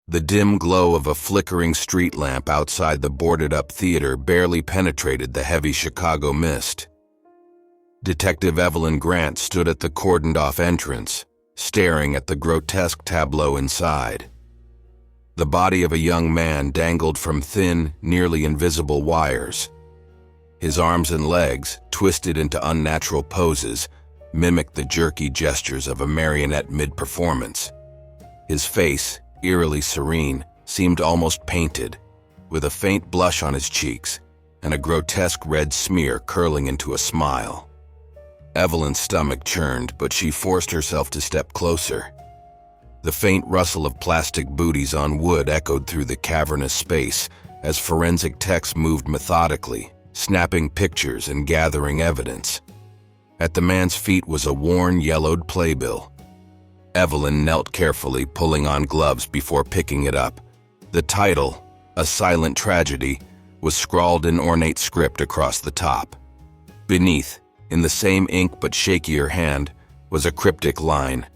The dim glow of a flickering street lamp outside the boarded-up theater barely penetrated the heavy Chicago mist. Detective Evelyn Grant stood at the cordoned-off entrance, staring at the grotesque tableau inside. The body of a young man dangled from thin, nearly invisible wires. His arms and legs, twisted into unnatural poses, mimicked the jerky gestures of a marionette mid-performance. His face, eerily serene, seemed almost painted, with a faint blush on his cheeks and a grotesque red smear curling into a smile. Evelyn's stomach churned, but she forced herself to step closer. The faint rustle of plastic booties on wood echoed through the cavernous space as forensic techs moved methodically, snapping pictures and gathering evidence. At the man's feet was a worn, yellowed playbill. Evelyn knelt carefully, pulling on gloves before picking it up. The title, A Silent Tragedy, was scrawled in ornate script across the top. Beneath, in the same ink but shakier hand, was a cryptic line.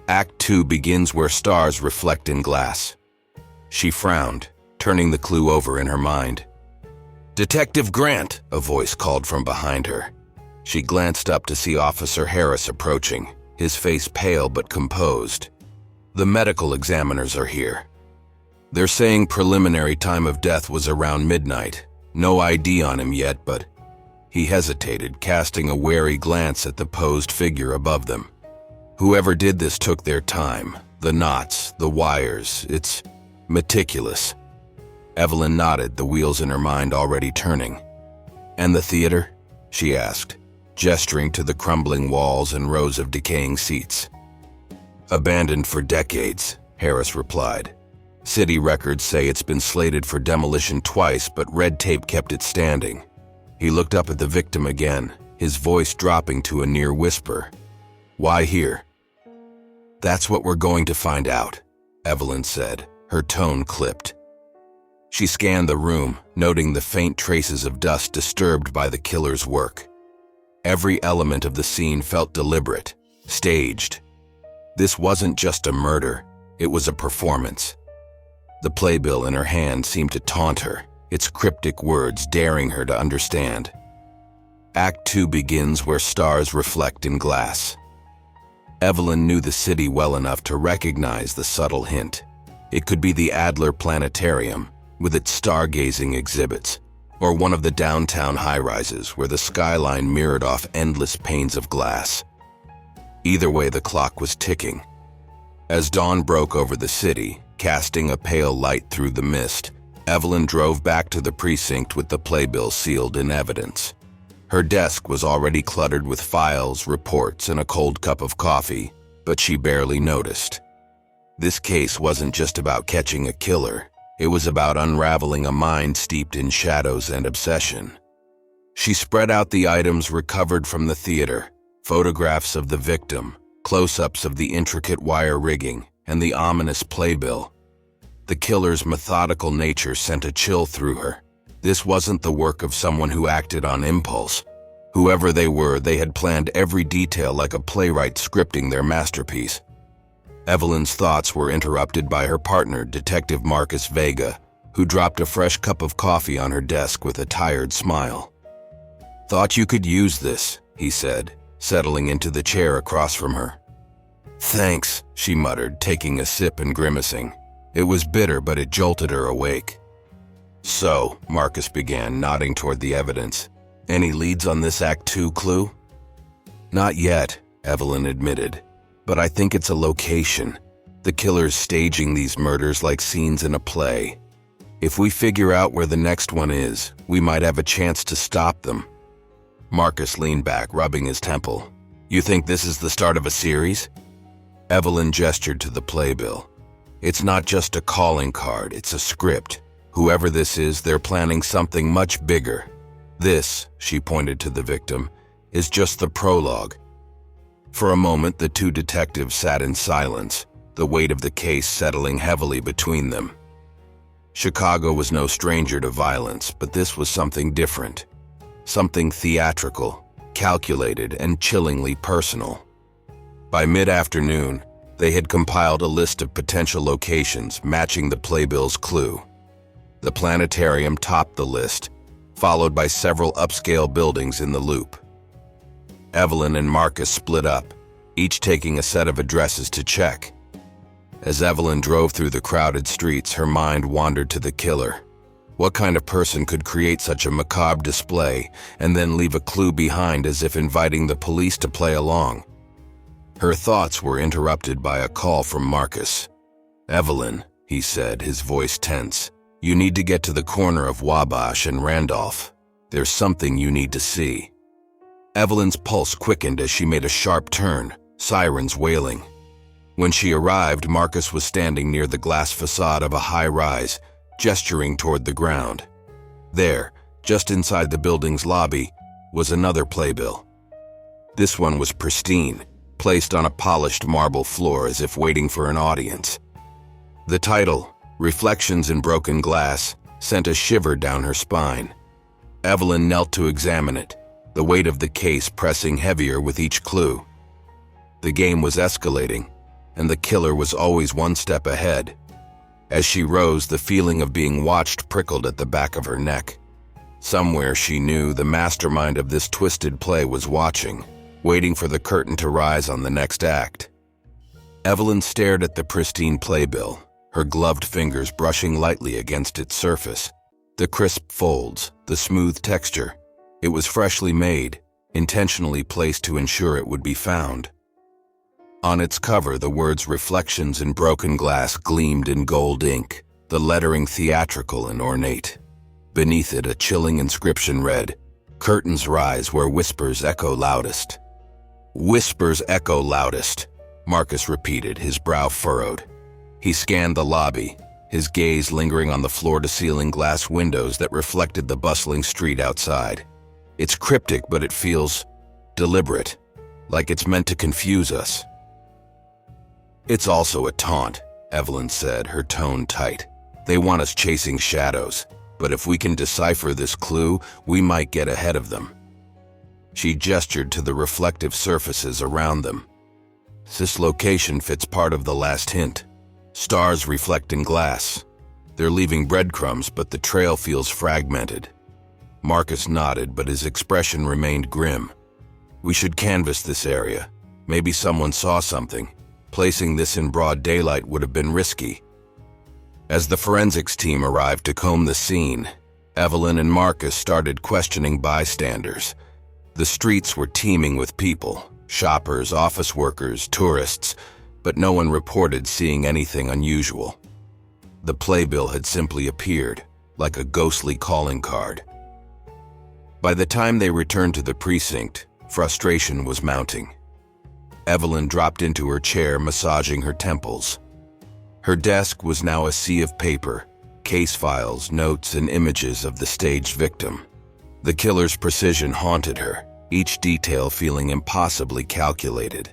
Act 2 begins where stars reflect in glass. She frowned, turning the clue over in her mind. "Detective Grant," a voice called from behind her. She glanced up to see Officer Harris approaching, his face pale but composed. "The medical examiners are here. They're saying preliminary time of death was around midnight. No ID on him yet, but..." He hesitated, casting a wary glance at the posed figure above them. "Whoever did this took their time. The knots, the wires, it's meticulous." Evelyn nodded, the wheels in her mind already turning. "And the theater?" she asked, gesturing to the crumbling walls and rows of decaying seats. "Abandoned for decades," Harris replied. "City records say it's been slated for demolition twice, but red tape kept it standing." He looked up at the victim again, his voice dropping to a near whisper. "Why here?" "That's what we're going to find out," Evelyn said, her tone clipped. She scanned the room, noting the faint traces of dust disturbed by the killer's work. Every element of the scene felt deliberate, staged. This wasn't just a murder, it was a performance. The playbill in her hand seemed to taunt her, its cryptic words daring her to understand. Act 2 begins where stars reflect in glass. Evelyn knew the city well enough to recognize the subtle hint. It could be the Adler Planetarium, with its stargazing exhibits, or one of the downtown high-rises where the skyline mirrored off endless panes of glass. Either way, the clock was ticking. As dawn broke over the city, casting a pale light through the mist, Evelyn drove back to the precinct with the playbill sealed in evidence. Her desk was already cluttered with files, reports, and a cold cup of coffee, but she barely noticed. This case wasn't just about catching a killer. It was about unraveling a mind steeped in shadows and obsession. She spread out the items recovered from the theater, photographs of the victim, close-ups of the intricate wire rigging, and the ominous playbill. The killer's methodical nature sent a chill through her. This wasn't the work of someone who acted on impulse. Whoever they were, they had planned every detail like a playwright scripting their masterpiece. Evelyn's thoughts were interrupted by her partner, Detective Marcus Vega, who dropped a fresh cup of coffee on her desk with a tired smile. "Thought you could use this," he said, settling into the chair across from her. "Thanks," she muttered, taking a sip and grimacing. It was bitter, but it jolted her awake. "So," Marcus began, nodding toward the evidence, "any leads on this Act 2 clue?" "Not yet," Evelyn admitted. "But I think it's a location. The killer's staging these murders like scenes in a play. If we figure out where the next one is, we might have a chance to stop them." Marcus leaned back, rubbing his temple. "You think this is the start of a series?" Evelyn gestured to the playbill. "It's not just a calling card, it's a script. Whoever this is, they're planning something much bigger. This," she pointed to the victim, "is just the prologue." For a moment, the two detectives sat in silence, the weight of the case settling heavily between them. Chicago was no stranger to violence, but this was something different. Something theatrical, calculated, and chillingly personal. By mid-afternoon, They had compiled a list of potential locations matching the playbill's clue. The planetarium topped the list, followed by several upscale buildings in the loop. Evelyn and Marcus split up, each taking a set of addresses to check. As Evelyn drove through the crowded streets, her mind wandered to the killer. What kind of person could create such a macabre display and then leave a clue behind as if inviting the police to play along? Her thoughts were interrupted by a call from Marcus. "Evelyn," he said, his voice tense, "you need to get to the corner of Wabash and Randolph. There's something you need to see." Evelyn's pulse quickened as she made a sharp turn, sirens wailing. When she arrived, Marcus was standing near the glass facade of a high-rise, gesturing toward the ground. There, just inside the building's lobby, was another playbill. This one was pristine, placed on a polished marble floor as if waiting for an audience. The title, "Reflections in Broken Glass," sent a shiver down her spine. Evelyn knelt to examine it, the weight of the case pressing heavier with each clue. The game was escalating, and the killer was always one step ahead. As she rose, the feeling of being watched prickled at the back of her neck. Somewhere, she knew, the mastermind of this twisted play was watching, waiting for the curtain to rise on the next act. Evelyn stared at the pristine playbill, her gloved fingers brushing lightly against its surface. The crisp folds, the smooth texture. It was freshly made, intentionally placed to ensure it would be found. On its cover, the words "Reflections in Broken Glass" gleamed in gold ink, the lettering theatrical and ornate. Beneath it, a chilling inscription read, "Curtains rise where whispers echo loudest." "Whispers echo loudest," Marcus repeated, his brow furrowed. He scanned the lobby, his gaze lingering on the floor-to-ceiling glass windows that reflected the bustling street outside. It's cryptic, but it feels deliberate, like it's meant to confuse us. "It's also a taunt," Evelyn said, her tone tight. "They want us chasing shadows, but if we can decipher this clue, we might get ahead of them." She gestured to the reflective surfaces around them. "This location fits part of the last hint. Stars reflect in glass. They're leaving breadcrumbs, but the trail feels fragmented." Marcus nodded, but his expression remained grim. "We should canvass this area. Maybe someone saw something. Placing this in broad daylight would have been risky." As the forensics team arrived to comb the scene, Evelyn and Marcus started questioning bystanders. The streets were teeming with people, shoppers, office workers, tourists, but no one reported seeing anything unusual. The playbill had simply appeared, like a ghostly calling card. By the time they returned to the precinct, frustration was mounting. Evelyn dropped into her chair, massaging her temples. Her desk was now a sea of paper, case files, notes, and images of the staged victim. The killer's precision haunted her, each detail feeling impossibly calculated.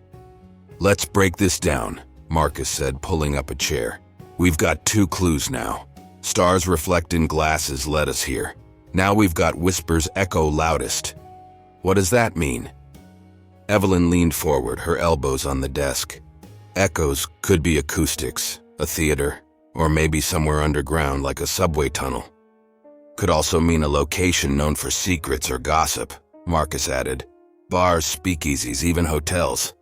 "Let's break this down," Marcus said, pulling up a chair. "We've got 2 clues now. Stars reflect in glasses led us here. Now we've got whispers echo loudest. What does that mean?" Evelyn leaned forward, her elbows on the desk. "Echoes could be acoustics, a theater, or maybe somewhere underground like a subway tunnel. Could also mean a location known for secrets or gossip," Marcus added. "Bars, speakeasies, even hotels."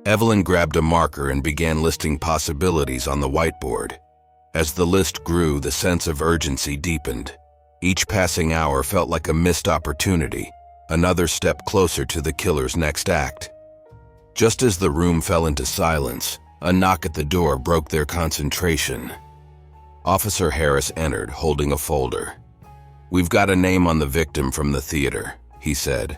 Evelyn grabbed a marker and began listing possibilities on the whiteboard. As the list grew, the sense of urgency deepened. Each passing hour felt like a missed opportunity, another step closer to the killer's next act. Just as the room fell into silence, a knock at the door broke their concentration. Officer Harris entered, holding a folder. "We've got a name on the victim from the theater," he said.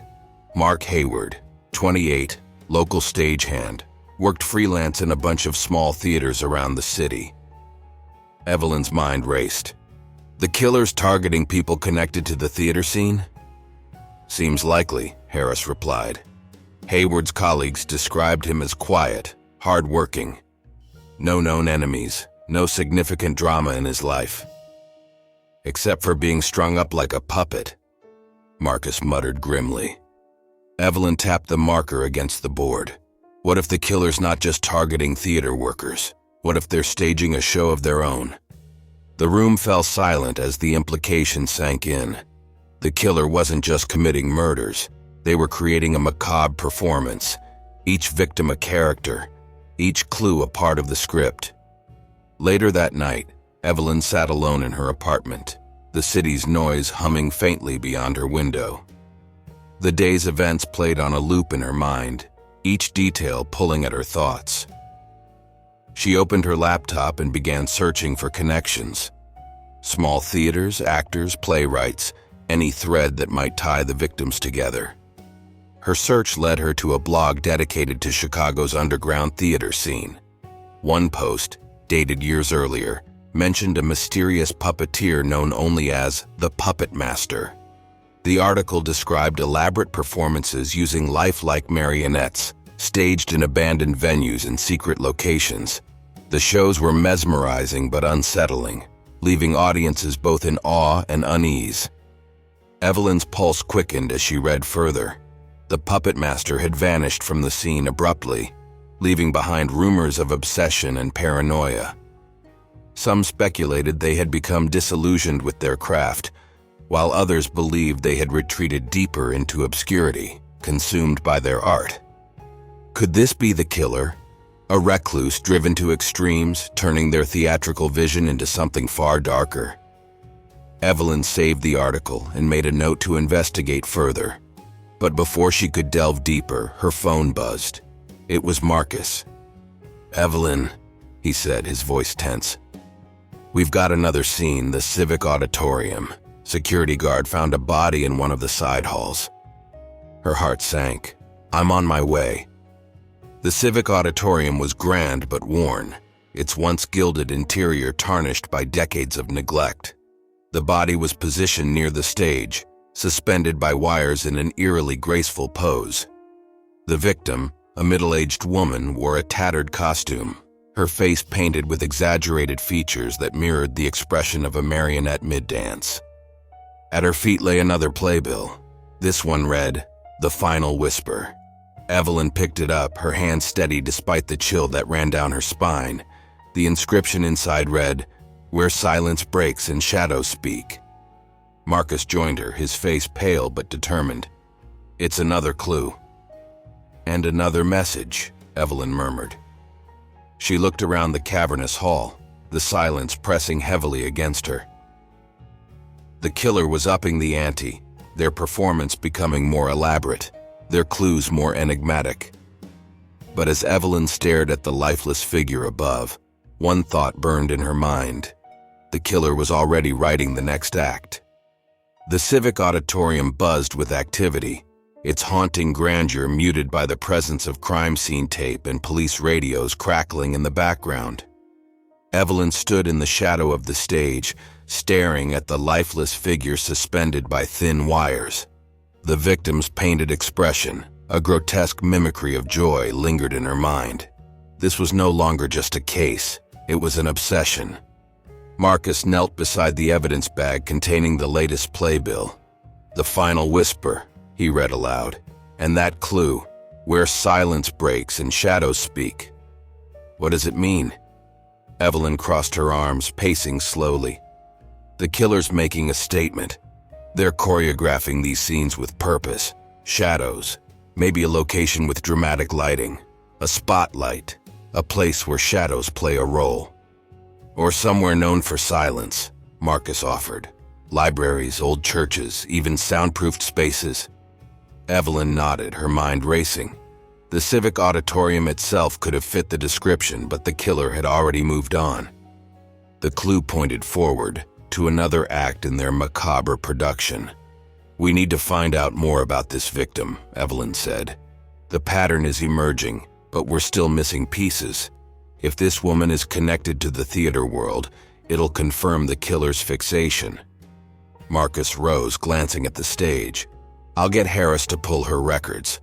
"Mark Hayward, 28, local stagehand, worked freelance in a bunch of small theaters around the city." Evelyn's mind raced. "The killer's targeting people connected to the theater scene?" "Seems likely," Harris replied. Hayward's colleagues described him as quiet, hard-working. No known enemies, no significant drama in his life. "Except for being strung up like a puppet," Marcus muttered grimly. Evelyn tapped the marker against the board. What if the killer's not just targeting theater workers? What if they're staging a show of their own? The room fell silent as the implication sank in. The killer wasn't just committing murders. They were creating a macabre performance, each victim a character, each clue a part of the script. Later that night, Evelyn sat alone in her apartment, the city's noise humming faintly beyond her window. The day's events played on a loop in her mind, each detail pulling at her thoughts. She opened her laptop and began searching for connections. Small theaters, actors, playwrights, any thread that might tie the victims together. Her search led her to a blog dedicated to Chicago's underground theater scene. One post, dated years earlier, mentioned a mysterious puppeteer known only as the Puppetmaster. The article described elaborate performances using lifelike marionettes, staged in abandoned venues and secret locations. The shows were mesmerizing but unsettling, leaving audiences both in awe and unease. Evelyn's pulse quickened as she read further. The Puppetmaster had vanished from the scene abruptly, leaving behind rumors of obsession and paranoia. Some speculated they had become disillusioned with their craft, while others believed they had retreated deeper into obscurity, consumed by their art. Could this be the killer? A recluse driven to extremes, turning their theatrical vision into something far darker? Evelyn saved the article and made a note to investigate further. But before she could delve deeper, her phone buzzed. It was Marcus. "Evelyn," he said, his voice tense. "We've got another scene, the Civic Auditorium. Security guard found a body in one of the side halls." Her heart sank. "I'm on my way." The Civic Auditorium was grand but worn, its once gilded interior tarnished by decades of neglect. The body was positioned near the stage, suspended by wires in an eerily graceful pose. The victim, a middle-aged woman, wore a tattered costume, her face painted with exaggerated features that mirrored the expression of a marionette mid-dance. At her feet lay another playbill. This one read, "The Final Whisper." Evelyn picked it up, her hand steady despite the chill that ran down her spine. The inscription inside read, "Where silence breaks and shadows speak." Marcus joined her, his face pale but determined. "It's another clue." "And another message," Evelyn murmured. She looked around the cavernous hall, the silence pressing heavily against her. The killer was upping the ante, their performance becoming more elaborate, their clues more enigmatic. But as Evelyn stared at the lifeless figure above, one thought burned in her mind. The killer was already writing the next act. The Civic Auditorium buzzed with activity, its haunting grandeur muted by the presence of crime scene tape and police radios crackling in the background. Evelyn stood in the shadow of the stage, staring at the lifeless figure suspended by thin wires. The victim's painted expression, a grotesque mimicry of joy, lingered in her mind. This was no longer just a case, it was an obsession. Marcus knelt beside the evidence bag containing the latest playbill. "The Final Whisper," he read aloud, "and that clue, where silence breaks and shadows speak. What does it mean?" Evelyn crossed her arms, pacing slowly. The killer's making a statement. They're choreographing these scenes with purpose. Shadows, maybe a location with dramatic lighting, a spotlight, a place where shadows play a role. Or somewhere known for silence, Marcus offered. Libraries, old churches, even soundproofed spaces. Evelyn nodded, her mind racing. The Civic Auditorium itself could have fit the description, but the killer had already moved on. The clue pointed forward, to another act in their macabre production. "We need to find out more about this victim," Evelyn said. "The pattern is emerging, but we're still missing pieces. If this woman is connected to the theater world, it'll confirm the killer's fixation." Marcus rose, glancing at the stage. "I'll get Harris to pull her records.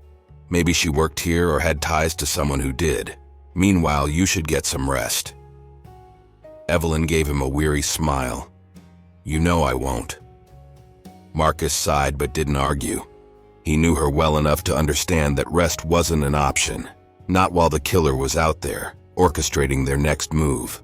Maybe she worked here or had ties to someone who did. Meanwhile, you should get some rest." Evelyn gave him a weary smile. "You know I won't." Marcus sighed but didn't argue. He knew her well enough to understand that rest wasn't an option, Not while the killer was out there, orchestrating their next move.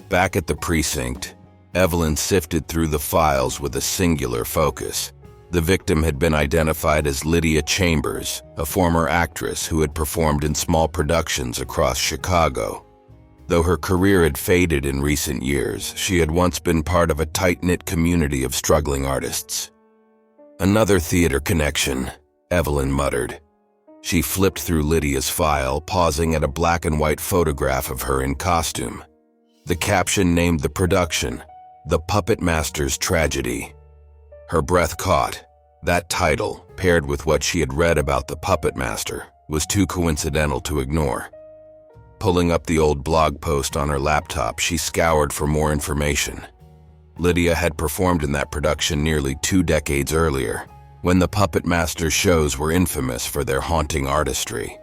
Back at the precinct, Evelyn sifted through the files with a singular focus. The victim had been identified as Lydia Chambers, a former actress who had performed in small productions across Chicago. Though her career had faded in recent years, she had once been part of a tight-knit community of struggling artists. "Another theater connection," Evelyn muttered. She flipped through Lydia's file, pausing at a black and white photograph of her in costume. The caption named the production, "The Puppetmaster's Tragedy." Her breath caught. That title, paired with what she had read about the Puppetmaster, was too coincidental to ignore. Pulling up the old blog post on her laptop, she scoured for more information. Lydia had performed in that production nearly 2 decades earlier, when the Puppetmaster shows were infamous for their haunting artistry.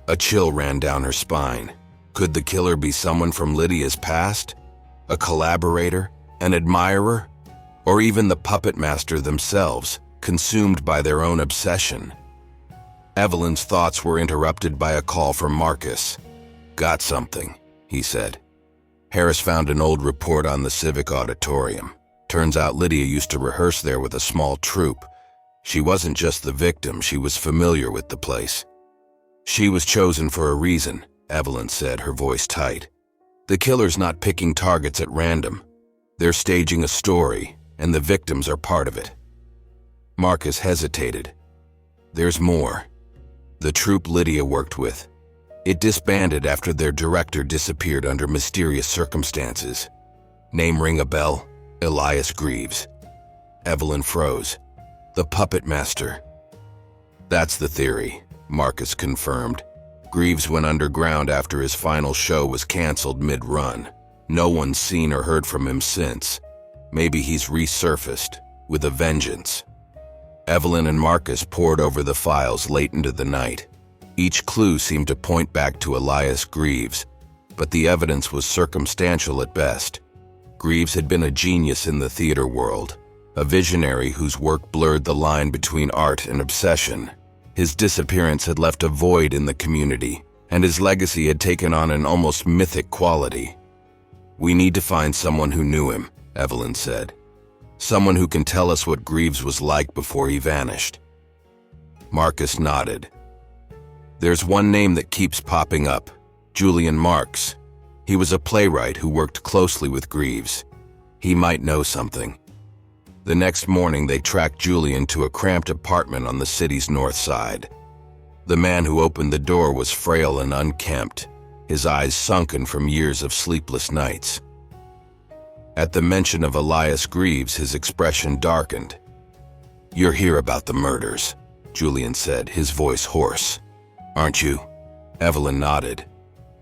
A chill ran down her spine. Could the killer be someone from Lydia's past? A collaborator? An admirer? Or even the Puppetmaster themselves, consumed by their own obsession? Evelyn's thoughts were interrupted by a call from Marcus. "Got something," he said. Harris found an old report on the Civic Auditorium. Turns out Lydia used to rehearse there with a small troupe. She wasn't just the victim, she was familiar with the place. "She was chosen for a reason," Evelyn said, her voice tight. "The killer's not picking targets at random. They're staging a story, and the victims are part of it." Marcus hesitated. "There's more. The troupe Lydia worked with. It disbanded after their director disappeared under mysterious circumstances. Name ring a bell? Elias Greaves." Evelyn froze. "The Puppetmaster." "That's the theory," Marcus confirmed. "Greaves went underground after his final show was canceled mid-run. No one's seen or heard from him since. Maybe he's resurfaced, with a vengeance." Evelyn and Marcus pored over the files late into the night. Each clue seemed to point back to Elias Greaves, but the evidence was circumstantial at best. Greaves had been a genius in the theater world, a visionary whose work blurred the line between art and obsession. His disappearance had left a void in the community, and his legacy had taken on an almost mythic quality. "We need to find someone who knew him," Evelyn said. "Someone who can tell us what Greaves was like before he vanished." Marcus nodded. "There's one name that keeps popping up, Julian Marks. He was a playwright who worked closely with Greaves. He might know something." The next morning, they tracked Julian to a cramped apartment on the city's north side. The man who opened the door was frail and unkempt, his eyes sunken from years of sleepless nights. At the mention of Elias Greaves, his expression darkened. "You're here about the murders," Julian said, his voice hoarse. "Aren't you?" Evelyn nodded.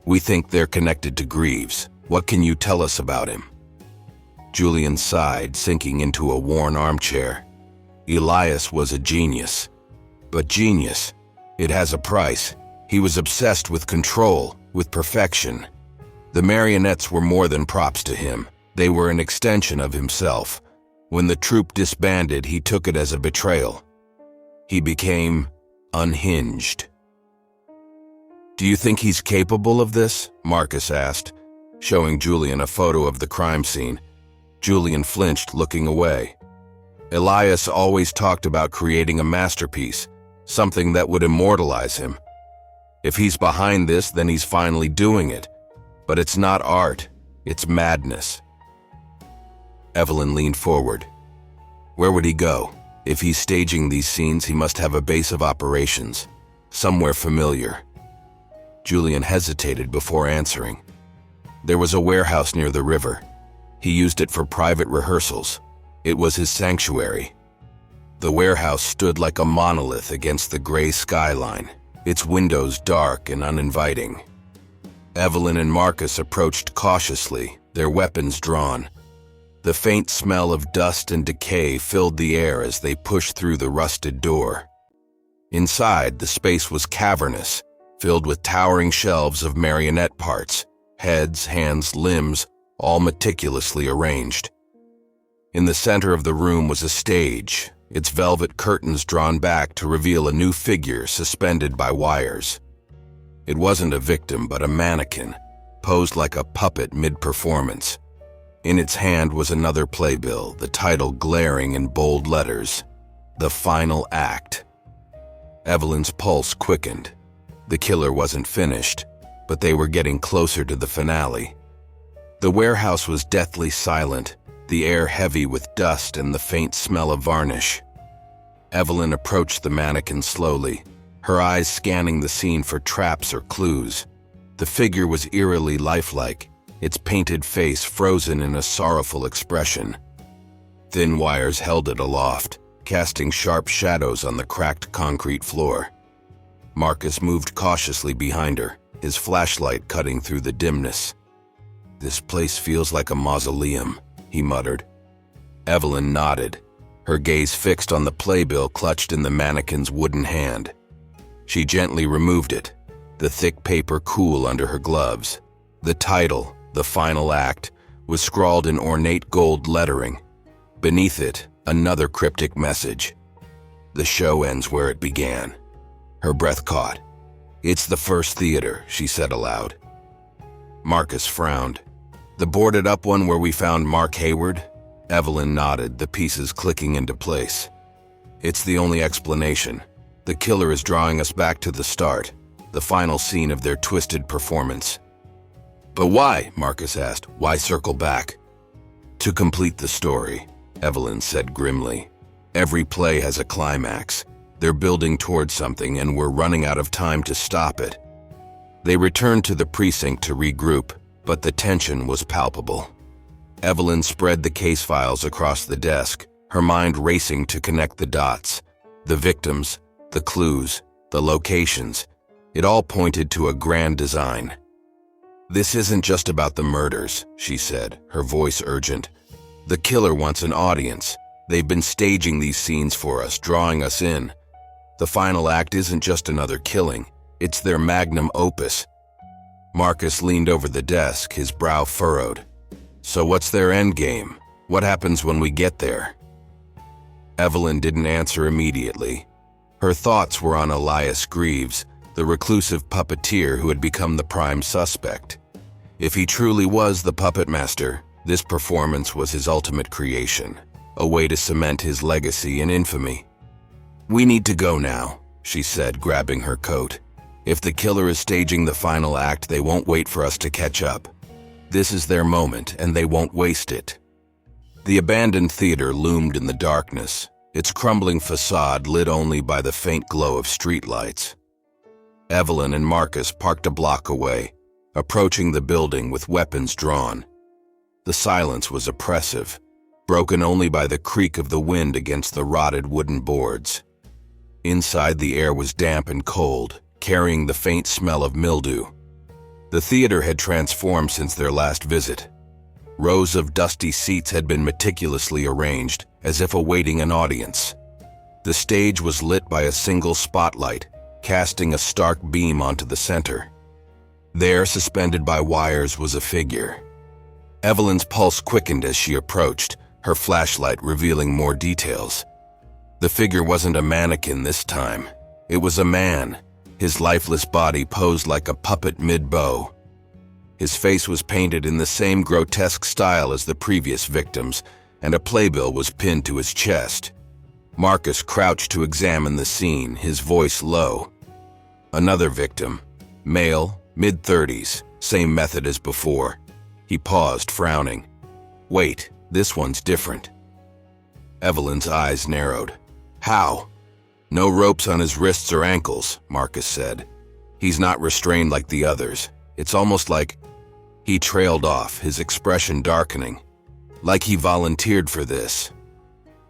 "We think they're connected to Greaves. What can you tell us about him?" Julian sighed, sinking into a worn armchair. "Elias was a genius. But genius, it has a price. He was obsessed with control, with perfection. The marionettes were more than props to him. They were an extension of himself. When the troupe disbanded, he took it as a betrayal. He became unhinged." "Do you think he's capable of this?" Marcus asked, showing Julian a photo of the crime scene. Julian flinched, looking away. "Elias always talked about creating a masterpiece, something that would immortalize him. If he's behind this, then he's finally doing it. But it's not art, it's madness." Evelyn leaned forward. "Where would he go? If he's staging these scenes, he must have a base of operations, somewhere familiar." Julian hesitated before answering. "There was a warehouse near the river. He used it for private rehearsals. It was his sanctuary." The warehouse stood like a monolith against the gray skyline, its windows dark and uninviting. Evelyn and Marcus approached cautiously, their weapons drawn. The faint smell of dust and decay filled the air as they pushed through the rusted door. Inside, the space was cavernous, filled with towering shelves of marionette parts, heads, hands, limbs, all meticulously arranged. In the center of the room was a stage, its velvet curtains drawn back to reveal a new figure suspended by wires. It wasn't a victim, but a mannequin, posed like a puppet mid-performance. In its hand was another playbill, the title glaring in bold letters, "The Final Act." Evelyn's pulse quickened. The killer wasn't finished, but they were getting closer to the finale. The warehouse was deathly silent, the air heavy with dust and the faint smell of varnish. Evelyn approached the mannequin slowly, her eyes scanning the scene for traps or clues. The figure was eerily lifelike, its painted face frozen in a sorrowful expression. Thin wires held it aloft, casting sharp shadows on the cracked concrete floor. Marcus moved cautiously behind her, his flashlight cutting through the dimness. "This place feels like a mausoleum," he muttered. Evelyn nodded, her gaze fixed on the playbill clutched in the mannequin's wooden hand. She gently removed it, the thick paper cool under her gloves. The title, "The Final Act," was scrawled in ornate gold lettering. Beneath it, another cryptic message. "The show ends where it began." Her breath caught. "It's the first theater," she said aloud. Marcus frowned. "The boarded-up one where we found Mark Hayward?" Evelyn nodded, the pieces clicking into place. "It's the only explanation. The killer is drawing us back to the start, the final scene of their twisted performance." "But why?" Marcus asked. "Why circle back?" "To complete the story," Evelyn said grimly. "Every play has a climax. They're building towards something, and we're running out of time to stop it." They returned to the precinct to regroup, but the tension was palpable. Evelyn spread the case files across the desk, her mind racing to connect the dots. The victims, the clues, the locations. It all pointed to a grand design. "This isn't just about the murders," she said, her voice urgent. "The killer wants an audience. They've been staging these scenes for us, drawing us in. The final act isn't just another killing. It's their magnum opus." Marcus leaned over the desk, his brow furrowed. "So what's their endgame? What happens when we get there?" Evelyn didn't answer immediately. Her thoughts were on Elias Greaves, the reclusive puppeteer who had become the prime suspect. If he truly was the Puppetmaster, this performance was his ultimate creation, a way to cement his legacy in infamy. "We need to go now," she said, grabbing her coat. "If the killer is staging the final act, they won't wait for us to catch up. This is their moment, and they won't waste it." The abandoned theater loomed in the darkness, its crumbling facade lit only by the faint glow of streetlights. Evelyn and Marcus parked a block away, approaching the building with weapons drawn. The silence was oppressive, broken only by the creak of the wind against the rotted wooden boards. Inside, the air was damp and cold, carrying the faint smell of mildew. The theater had transformed since their last visit. Rows of dusty seats had been meticulously arranged, as if awaiting an audience. The stage was lit by a single spotlight, casting a stark beam onto the center. There, suspended by wires, was a figure. Evelyn's pulse quickened as she approached, her flashlight revealing more details. The figure wasn't a mannequin this time. It was a man, his lifeless body posed like a puppet mid-bow. His face was painted in the same grotesque style as the previous victims, and a playbill was pinned to his chest. Marcus crouched to examine the scene, his voice low. Another victim, male, mid-30s, same method as before. He paused, frowning. "Wait, this one's different." Evelyn's eyes narrowed. "How?" "No ropes on his wrists or ankles," Marcus said. "He's not restrained like the others. It's almost like—" He trailed off, his expression darkening. "Like he volunteered for this."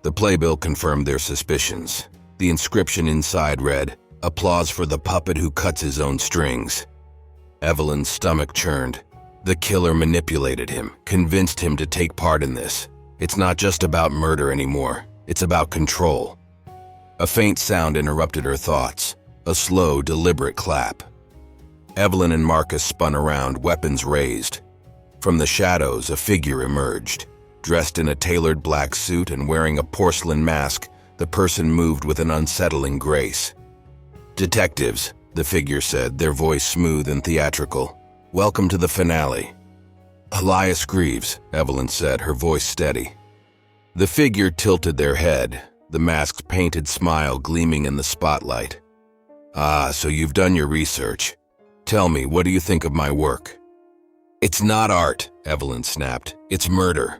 The playbill confirmed their suspicions. The inscription inside read, "Applause for the puppet who cuts his own strings." Evelyn's stomach churned. The killer manipulated him, convinced him to take part in this. It's not just about murder anymore. It's about control. A faint sound interrupted her thoughts, a slow, deliberate clap. Evelyn and Marcus spun around, weapons raised. From the shadows, a figure emerged. Dressed in a tailored black suit and wearing a porcelain mask, the person moved with an unsettling grace. "Detectives," the figure said, their voice smooth and theatrical. "Welcome to the finale." "Elias Greaves," Evelyn said, her voice steady. The figure tilted their head, the mask's painted smile gleaming in the spotlight. "Ah, so you've done your research. Tell me, what do you think of my work?" "It's not art," Evelyn snapped. "It's murder."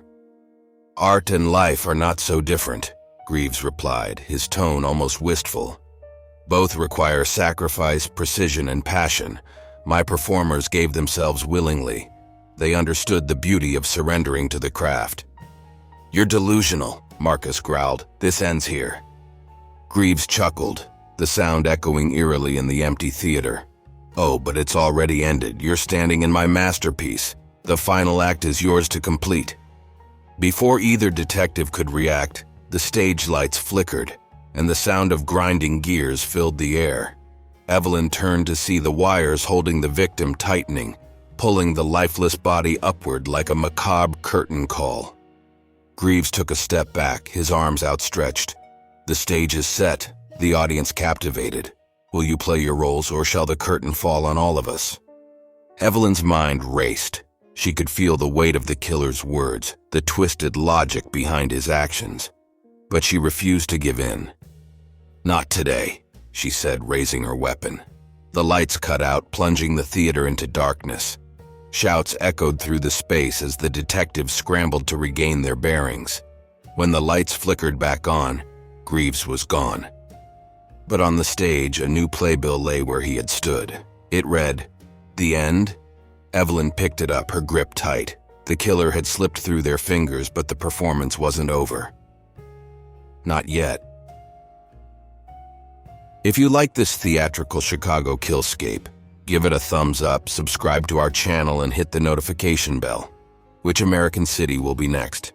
"Art and life are not so different," Greaves replied, his tone almost wistful. "Both require sacrifice, precision, and passion. My performers gave themselves willingly. They understood the beauty of surrendering to the craft." "You're delusional," Marcus growled. "This ends here." Greaves chuckled, the sound echoing eerily in the empty theater. "Oh, but it's already ended. You're standing in my masterpiece. The final act is yours to complete." Before either detective could react, the stage lights flickered, and the sound of grinding gears filled the air. Evelyn turned to see the wires holding the victim tightening, pulling the lifeless body upward like a macabre curtain call. Greaves took a step back, his arms outstretched. "The stage is set, the audience captivated. Will you play your roles, or shall the curtain fall on all of us?" Evelyn's mind raced. She could feel the weight of the killer's words, the twisted logic behind his actions. But she refused to give in. "Not today," she said, raising her weapon. The lights cut out, plunging the theater into darkness. Shouts echoed through the space as the detectives scrambled to regain their bearings. When the lights flickered back on, Greaves was gone. But on the stage, a new playbill lay where he had stood. It read, "The End?" Evelyn picked it up, her grip tight. The killer had slipped through their fingers, but the performance wasn't over. Not yet. If you like this theatrical Chicago killscape, give it a thumbs up, subscribe to our channel, and hit the notification bell. Which American city will be next?